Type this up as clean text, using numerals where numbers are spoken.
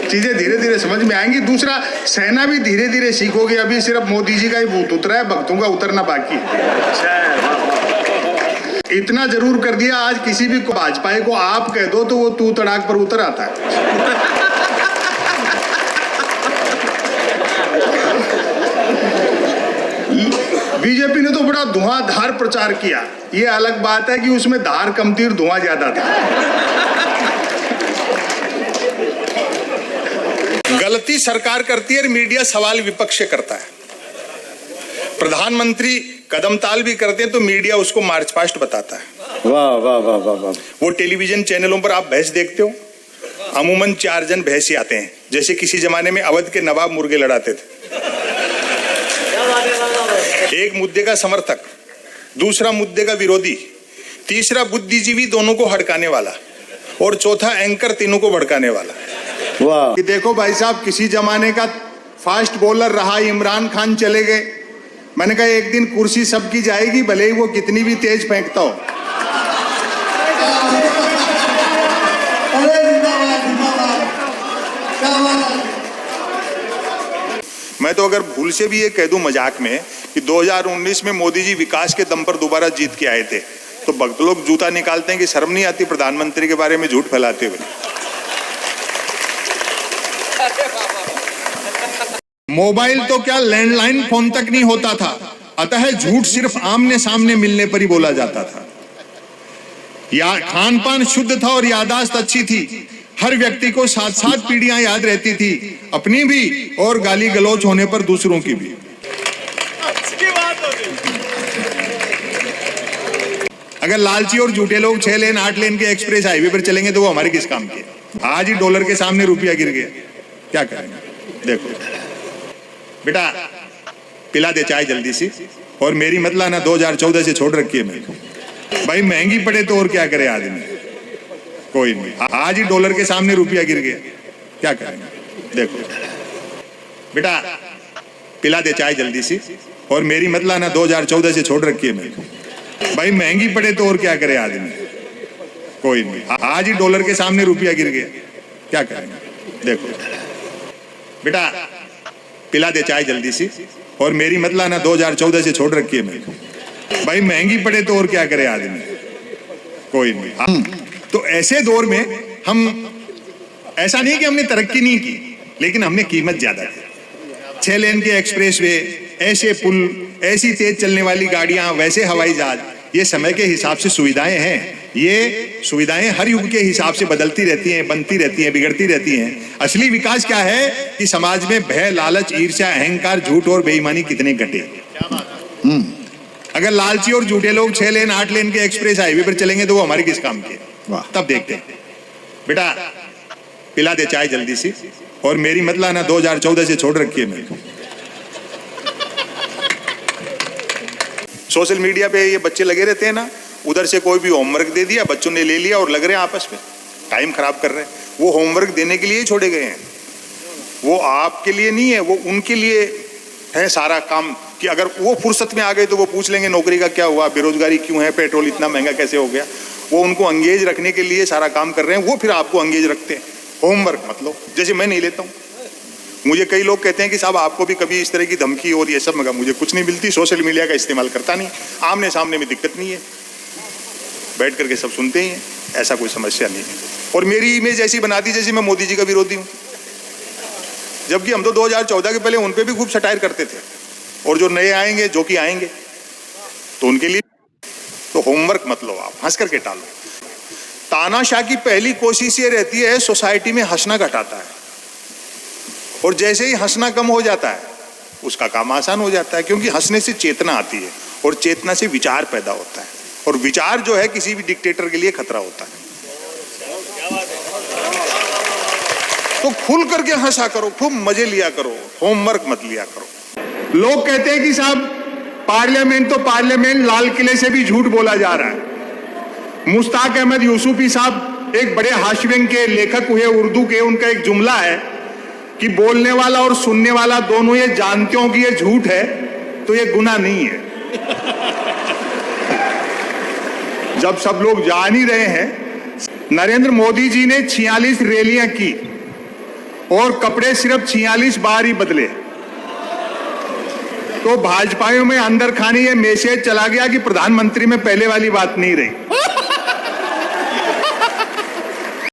चीजें धीरे धीरे समझ में आएंगी। दूसरा, सेना भी धीरे धीरे सीखोगे। अभी सिर्फ मोदी जी का ही भूत उतरा है, भक्तों का उतरना बाकी है। इतना जरूर कर दिया, आज किसी भी भाजपाई को आप कह दो तो वो तू तड़ाक पर उतर आता है। बीजेपी ने तो बड़ा धुआंधार प्रचार किया। ये अलग बात है कि उसमें धार कम थी और धुआं ज्यादा था। गलती सरकार करती है और मीडिया सवाल विपक्ष से करता है। प्रधानमंत्री कदमताल भी करते हैं तो मीडिया उसको मार्च पास्ट बताता है। वाह वाह वाह वाह वाह। वो टेलीविजन चैनलों पर आप भैंस देखते हो, अमूमन 4 जन भैंस आते हैं। जैसे किसी जमाने में अवध के नवाब मुर्गे लड़ाते थे। एक मुद्दे का समर्थक, दूसरा मुद्दे का विरोधी, तीसरा बुद्धिजीवी दोनों को हड़काने वाला, और चौथा एंकर तीनों को भड़काने वाला। वाह। कि देखो भाई साहब, किसी जमाने का फास्ट बॉलर रहा इमरान खान चले गए। मैंने कहा एक दिन कुर्सी सबकी जाएगी, भले ही वो कितनी भी तेज फेंकता हो। मैं तो अगर भूल से भी ये कह दूं मजाक में कि 2019 में मोदी जी विकास के दम पर दोबारा जीत के आए थे, तो भक्त लोग जूता निकालते हैं कि शर्म नहीं आती प्रधानमंत्री के बारे में झूठ फैलाते हुए। मोबाइल तो क्या लैंडलाइन फोन तक नहीं होता था, अतः झूठ सिर्फ आमने सामने मिलने पर ही बोला जाता था। या खान पान शुद्ध था और याददाश्त अच्छी थी। हर व्यक्ति को 7-7 पीढ़ियां याद रहती थी, अपनी भी और गाली गलौच होने पर दूसरों की भी। अगर लालची और झूठे लोग 6 लेन 8 लेन के एक्सप्रेस हाईवे पर चलेंगे तो वो हमारे किस काम के? आज ही डॉलर के सामने रुपया गिर गया, क्या करेंगे? देखो बेटा, पिला दे चाय जल्दी सी, और मेरी मत लाना 2014 से छोड़ रखी है मैंने। भाई महंगी पड़े तो और क्या करे आदमी, कोई नहीं। आज ही डॉलर के सामने रुपया गिर गया, क्या करेंगे? देखो बेटा, पिला दे चाय जल्दी सी, और मेरी मत लाना 2014 से छोड़ रखी है मैंने। भाई महंगी पड़े तो और क्या करे आदमी, कोई नहीं। आज ही डॉलर के सामने रुपया गिर गया, क्या करेंगे? देखो बेटा, पिला दे चाय जल्दी सी, और मेरी मत लाना 2014 से छोड़ रखी है मैंने। भाई महंगी पड़े तो और क्या करे आदमी, कोई नहीं। तो ऐसे दौर में हम, ऐसा नहीं कि हमने तरक्की नहीं की, लेकिन हमने कीमत ज्यादा दी। 6 लेन के एक्सप्रेस वे, ऐसे पुल, ऐसी तेज चलने वाली गाड़ियां, वैसे हवाई जहाज, ये समय के हिसाब से सुविधाएं हैं। ये सुविधाएं हर युग के हिसाब से बदलती रहती हैं, बनती रहती हैं, बिगड़ती रहती हैं। असली विकास क्या है कि समाज में भय, लालच, ईर्ष्या, अहंकार, झूठ और बेईमानी कितने घटे। अगर लालची और झूठे लोग 6 लेन 8 लेन के एक्सप्रेस हाईवे पर चलेंगे तो वो हमारे किस काम के? तब देखते हैं। बेटा, पिला दे चाय जल्दी सी, और मेरी मत लाना 2014 से छोड़ रखी है मैंने। सोशल मीडिया पे ये बच्चे लगे रहते हैं ना, उधर से कोई भी होमवर्क दे दिया, बच्चों ने ले लिया और लग रहे हैं आपस में टाइम खराब कर रहे हैं। वो होमवर्क देने के लिए ही छोड़े गए हैं, वो आपके लिए नहीं है, वो उनके लिए है सारा काम। कि अगर वो फुर्सत में आ गए तो वो पूछ लेंगे नौकरी का क्या हुआ, बेरोजगारी क्यों है, पेट्रोल इतना महंगा कैसे हो गया। वो उनको एंगेज रखने के लिए सारा काम कर रहे हैं, वो फिर आपको एंगेज रखते हैं। होमवर्क मतलब, जैसे मैं नहीं लेता हूँ। मुझे कई लोग कहते हैं कि साहब आपको भी कभी इस तरह की धमकी और ये सब, मगर मुझे कुछ नहीं मिलती। सोशल मीडिया का इस्तेमाल करता नहीं, आमने सामने में दिक्कत नहीं है, बैठ करके सब सुनते ही हैं, ऐसा कोई समस्या नहीं है। और मेरी इमेज ऐसी बना दी जैसे मैं मोदी जी का विरोधी हूँ, जबकि हम तो 2014 के पहले उन पर भी खूब सटायर करते थे। और जो नए आएंगे, जो कि आएंगे, तो उनके लिए तो होमवर्क मत लो, आप हंस करके टालो। तानाशाह की पहली कोशिश ये रहती है सोसाइटी में हंसना घटाता है, और जैसे ही हंसना कम हो जाता है उसका काम आसान हो जाता है, क्योंकि हंसने से चेतना आती है और चेतना से विचार पैदा होता है, और विचार जो है किसी भी डिक्टेटर के लिए खतरा होता है। तो खुल करके हंसा करो, खूब मजे लिया करो, होमवर्क मत लिया करो। लोग कहते हैं कि साहब पार्लियामेंट तो पार्लियामेंट, लाल किले से भी झूठ बोला जा रहा है। मुश्ताक अहमद यूसुफी साहब एक बड़े हाशिम के लेखक हुए उर्दू के, उनका एक जुमला है कि बोलने वाला और सुनने वाला दोनों ये जानते हो कि ये झूठ है तो ये गुनाह नहीं है। जब सब लोग जान ही रहे हैं, नरेंद्र मोदी जी ने 46 रैलियां की, और कपड़े सिर्फ 46 बार ही बदले। तो भाजपाइयों में अंदर खाने ये मैसेज चला गया कि प्रधानमंत्री में पहले वाली बात नहीं रही।